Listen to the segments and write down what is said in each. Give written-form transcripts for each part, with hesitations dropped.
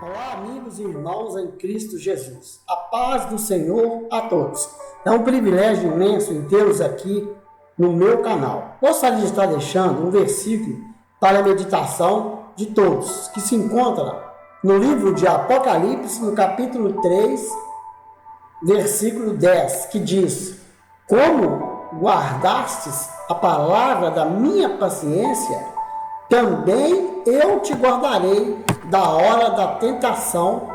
Olá, amigos e irmãos em Cristo Jesus. A paz do Senhor a todos. É um privilégio imenso em tê-los aqui no meu canal. Gostaria de estar deixando um versículo para a meditação de todos, que se encontra no livro de Apocalipse, no capítulo 3, versículo 10, que diz: Como guardastes a palavra da minha paciência, também eu te guardarei da hora da tentação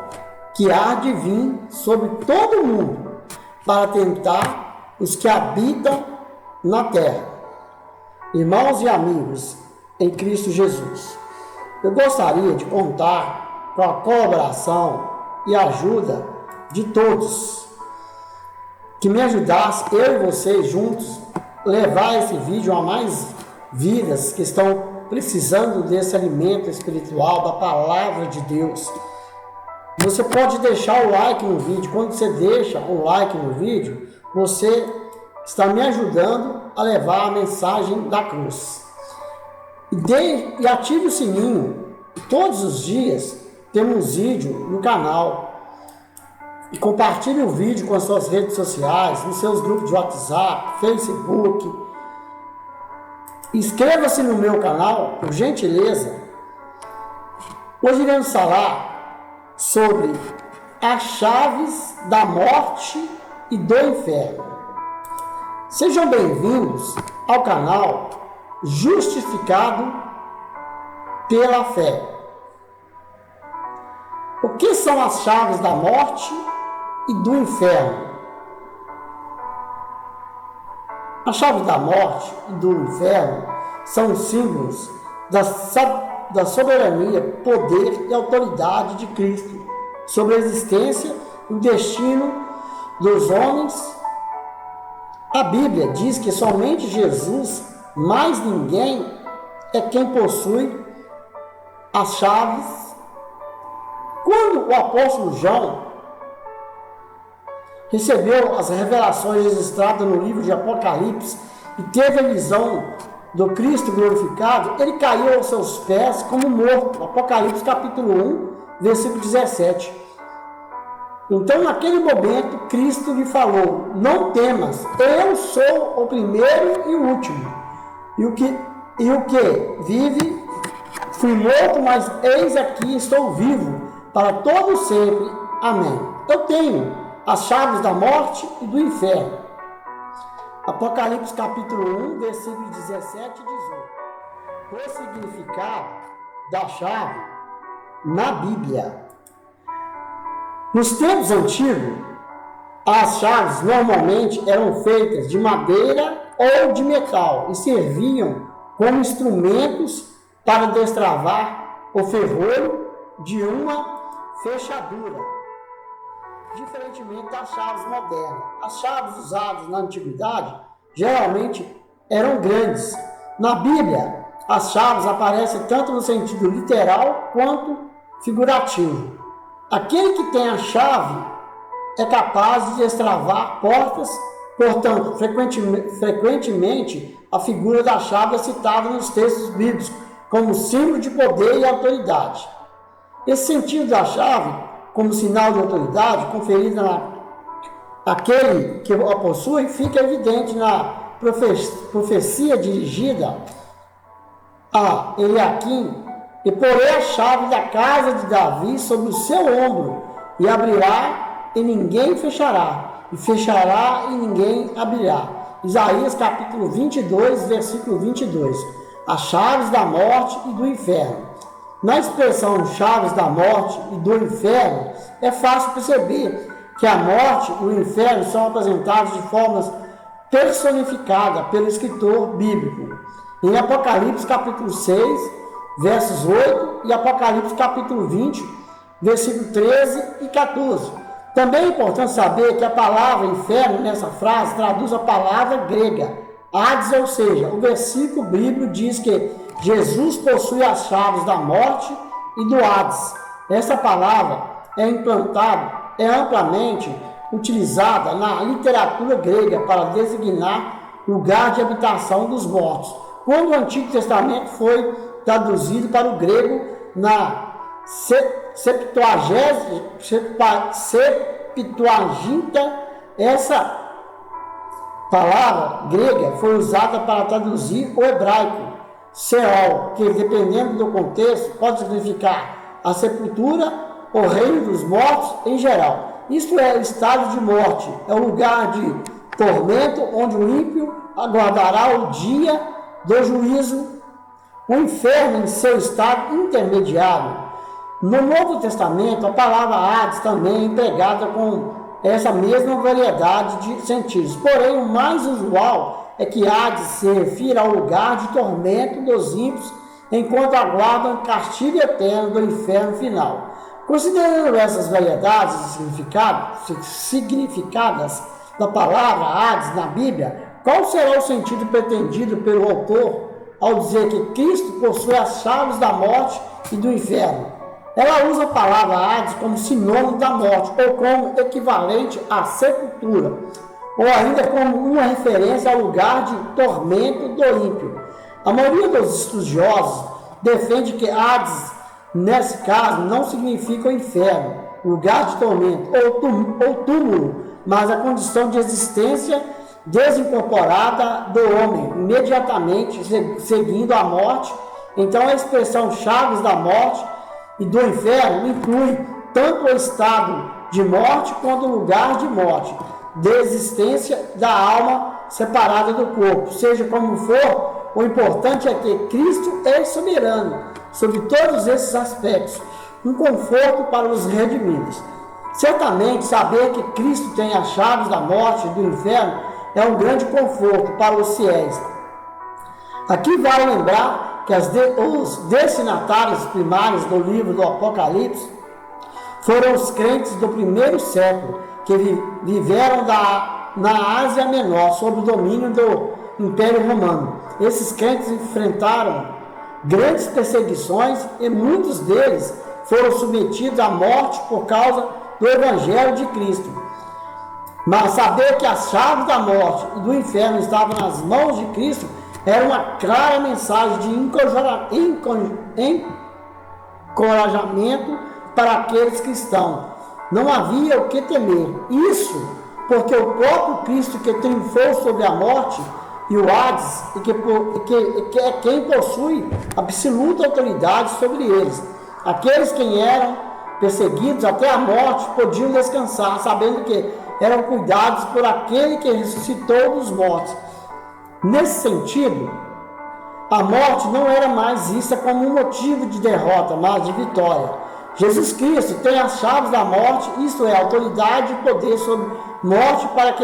que há de vir sobre todo o mundo, para tentar os que habitam na terra. Irmãos e amigos em Cristo Jesus, eu gostaria de contar com a colaboração e ajuda de todos, que me ajudasse, eu e vocês juntos, levar esse vídeo a mais vidas que estão precisando desse alimento espiritual, da palavra de Deus. Você pode deixar o like no vídeo. Quando você deixa o like no vídeo, você está me ajudando a levar a mensagem da cruz. E ative o sininho. Todos os dias temos vídeo no canal. E compartilhe o vídeo com as suas redes sociais, nos seus grupos de WhatsApp, Facebook. Inscreva-se no meu canal, por gentileza. Hoje iremos falar sobre as chaves da morte e do inferno. Sejam bem-vindos ao canal Justificado pela Fé. O que são as chaves da morte e do inferno? As chaves da morte e do inferno são símbolos da soberania, poder e autoridade de Cristo sobre a existência e o destino dos homens. A Bíblia diz que somente Jesus, mais ninguém, é quem possui as chaves. Quando o apóstolo João recebeu as revelações registradas no livro de Apocalipse e teve a visão do Cristo glorificado, ele caiu aos seus pés como morto. Apocalipse capítulo 1, versículo 17. Então, naquele momento, Cristo lhe falou: não temas, eu sou o primeiro e o último. E o que vive, fui morto, mas eis aqui estou vivo para todo sempre. Amém. Eu tenho as chaves da morte e do inferno. Apocalipse capítulo 1, versículos 17 e 18. O significado da chave na Bíblia. Nos tempos antigos, as chaves normalmente eram feitas de madeira ou de metal e serviam como instrumentos para destravar o ferrolho de uma fechadura. Diferentemente das chaves modernas. As chaves usadas na antiguidade geralmente eram grandes. Na Bíblia, as chaves aparecem tanto no sentido literal quanto figurativo. Aquele que tem a chave é capaz de destravar portas, portanto, frequentemente a figura da chave é citada nos textos bíblicos como símbolo de poder e autoridade. Esse sentido da chave como sinal de autoridade conferida àquele que a possui, fica evidente na profecia dirigida a Eliaquim: e porei a chave da casa de Davi sobre o seu ombro, e abrirá e ninguém fechará, e fechará e ninguém abrirá. Isaías capítulo 22, versículo 22. As chaves da morte e do inferno. Na expressão chaves da morte e do inferno, é fácil perceber que a morte e o inferno são apresentados de formas personificadas pelo escritor bíblico. Em Apocalipse capítulo 6, versos 8 e Apocalipse capítulo 20, versículo 13 e 14. Também é importante saber que a palavra inferno nessa frase traduz a palavra grega Hades, ou seja, o versículo bíblico diz que Jesus possui as chaves da morte e do Hades. Essa palavra é amplamente utilizada na literatura grega para designar lugar de habitação dos mortos. Quando o Antigo Testamento foi traduzido para o grego na Septuaginta, essa palavra grega foi usada para traduzir o hebraico Sheol, que dependendo do contexto pode significar a sepultura ou reino dos mortos em geral. Isto é o estado de morte, é o lugar de tormento onde o ímpio aguardará o dia do juízo. O inferno em seu estado intermediário. No Novo Testamento, a palavra Hades também é empregada com essa mesma variedade de sentidos. Porém, o mais usual é que Hades se refira ao lugar de tormento dos ímpios enquanto aguardam o castigo eterno do inferno final. Considerando essas variedades de significadas da palavra Hades na Bíblia, qual será o sentido pretendido pelo autor ao dizer que Cristo possui as chaves da morte e do inferno? Ela usa a palavra Hades como sinônimo da morte, ou como equivalente à sepultura, ou ainda como uma referência ao lugar de tormento do ímpio. A maioria dos estudiosos defende que Hades, nesse caso, não significa o inferno, lugar de tormento, ou túmulo, mas a condição de existência desincorporada do homem, imediatamente seguindo a morte. Então a expressão chaves da morte e do inferno inclui tanto o estado de morte quanto o lugar de morte, de existência da alma separada do corpo. Seja como for, o importante é que Cristo é soberano sobre todos esses aspectos, um conforto para os redimidos. Certamente, saber que Cristo tem as chaves da morte e do inferno é um grande conforto para os fiéis. Aqui vale lembrar que os destinatários primários do livro do Apocalipse foram os crentes do primeiro século, que viveram na Ásia Menor, sob o domínio do Império Romano. Esses crentes enfrentaram grandes perseguições e muitos deles foram submetidos à morte por causa do Evangelho de Cristo. Mas saber que as chaves da morte e do inferno estavam nas mãos de Cristo era uma clara mensagem de encorajamento para aqueles cristãos. Não havia o que temer. Isso porque o próprio Cristo, que triunfou sobre a morte e o Hades, e que é quem possui absoluta autoridade sobre eles. Aqueles que eram perseguidos até a morte podiam descansar, sabendo que eram cuidados por aquele que ressuscitou dos mortos. Nesse sentido, a morte não era mais vista como um motivo de derrota, mas de vitória. Jesus Cristo tem as chaves da morte, isto é, autoridade e poder sobre morte para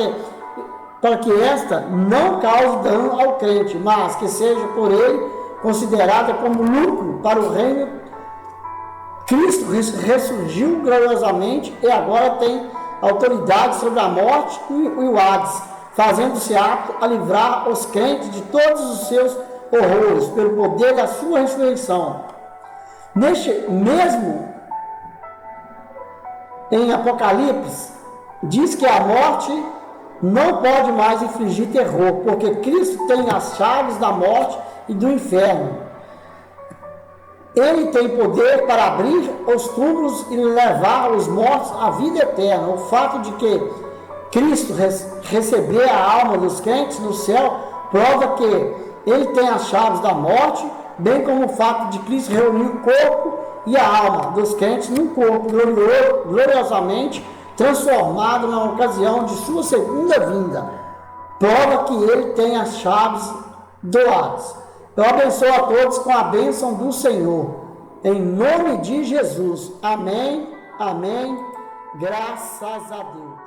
que esta não cause dano ao crente, mas que seja por ele considerada como lucro para o reino. Cristo ressurgiu gloriosamente e agora tem autoridade sobre a morte e o Hades, fazendo-se apto a livrar os crentes de todos os seus horrores pelo poder da sua ressurreição. Neste mesmo em Apocalipse, diz que a morte não pode mais infligir terror, porque Cristo tem as chaves da morte e do inferno. Ele tem poder para abrir os túmulos e levar os mortos à vida eterna. O fato de que Cristo receber a alma dos crentes no céu prova que ele tem as chaves da morte, bem como o fato de Cristo reunir o corpo e a alma dos crentes num corpo gloriosamente transformado na ocasião de sua segunda vinda. Prova que ele tem as chaves do Hades. Eu abençoo a todos com a bênção do Senhor. Em nome de Jesus. Amém. Amém. Graças a Deus.